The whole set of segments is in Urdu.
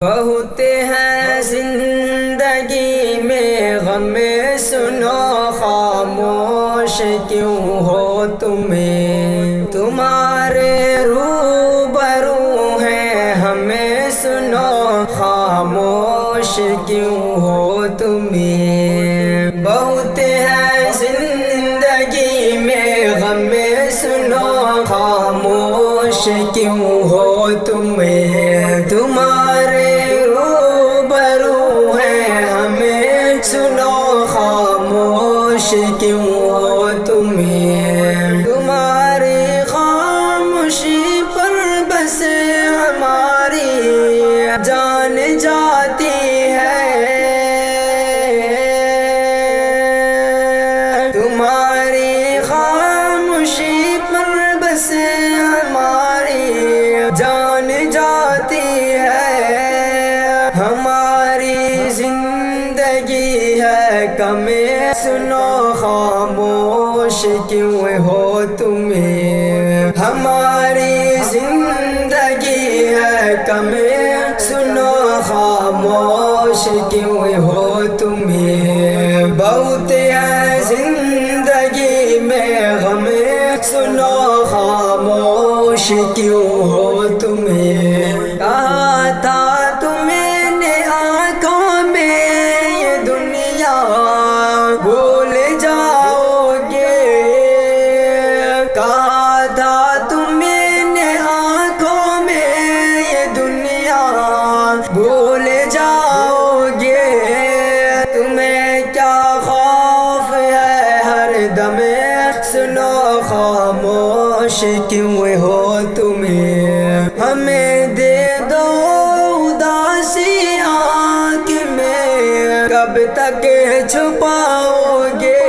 بہت ہے زندگی میں غم، سنو خاموش کیوں ہو تمہیں، تمہارے روبرو ہیں ہمیں، سنو خاموش کیوں ہو تمہیں۔ بہت ہے زندگی میں غم، سنو خاموش کیوں ہو تمہیں، تمہارے روبرو ہیں ہمیں، سنو خاموش کیوں ہو تمہیں۔ تمہاری خاموشی پر بس ہماری جان جاتی ہے، تمہاری خاموشی پر بس ہماری جان جاتی ہے۔ ہماری زندگی ہے کم، سنو خاموش کیوں ہو تمہیں، ہماری زندگی ہے کم، سنو خاموش کیوں ہو تمہیں۔ بہت ہے زندگی میں غم، سنو خاموش کیوں ہو تمہیں۔ کہا تھا تمہیں نے آنکھوں میں یہ دنیا بھول جاؤ گے، کہا تھا تمہیں نے آنکھوں میں یہ دنیا بھول جاؤ گے، تمہیں کیا خوف ہے ہر دم، سنو خاموش کیوں ہو تمہیں۔ ہمیں دے دو اداسی آنکھ میں، کب تک چھپاؤ گے،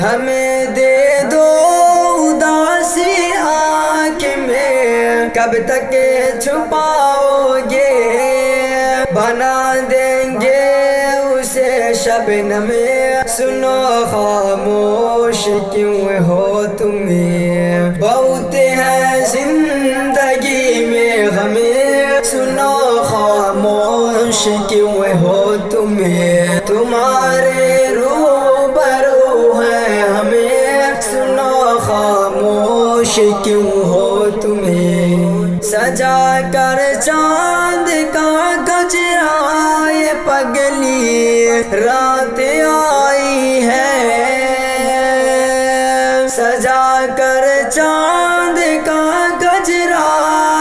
ہمیں دے دو اداسی آنکھ میں، کب تک چھپاؤ گے، بنا دیں گے اسے شبنم، سنو خاموش کیوں ہو تمہیں۔ بہت ہے زندگی میں غم، سنو خاموش کیوں ہو تمہیں، تمہارے روبرو ہیں ہمیں، سنو خاموش کیوں ہو تمہیں۔ سجا کر چاند کا گجرا یہ پگلی رات آئی ہے، سجا کر چاند کا گجرا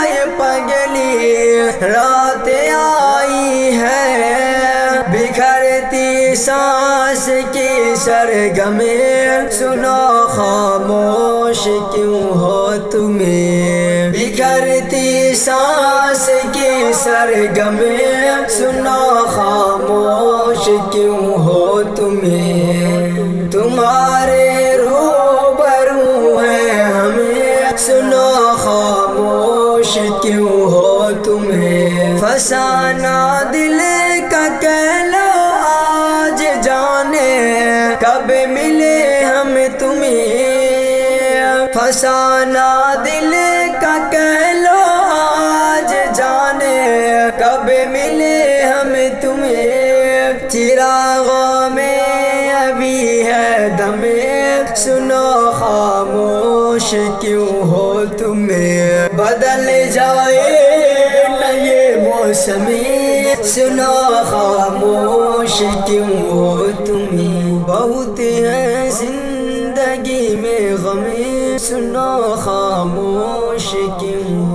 یہ پگلی رات آئی ہے، بکھرتی سانس کی سرگم، سنو خاموش کیوں ہو تمہیں، بکھرتی سانس کی سرگم، سنو خاموش کیوں ہو تمہیں، تمہارے روبرو ہیں ہمیں، سنو خاموش کیوں ہو تمہیں۔ فسانہ دل کا کہہ لو آج جانے، کب ملے ہم تمہیں، فسانہ دل کا کہہ لو آج جانے، کب ملے ہم تمہیں، چراغوں میں ابھی ہے دم، سنو خاموش کیوں ہو تمہیں، بدل جائے نہ یہ موسمی، سنو خاموش کیوں ہو تمہیں۔ بہت ہے زندگی میں غم، سنو خاموش کیوں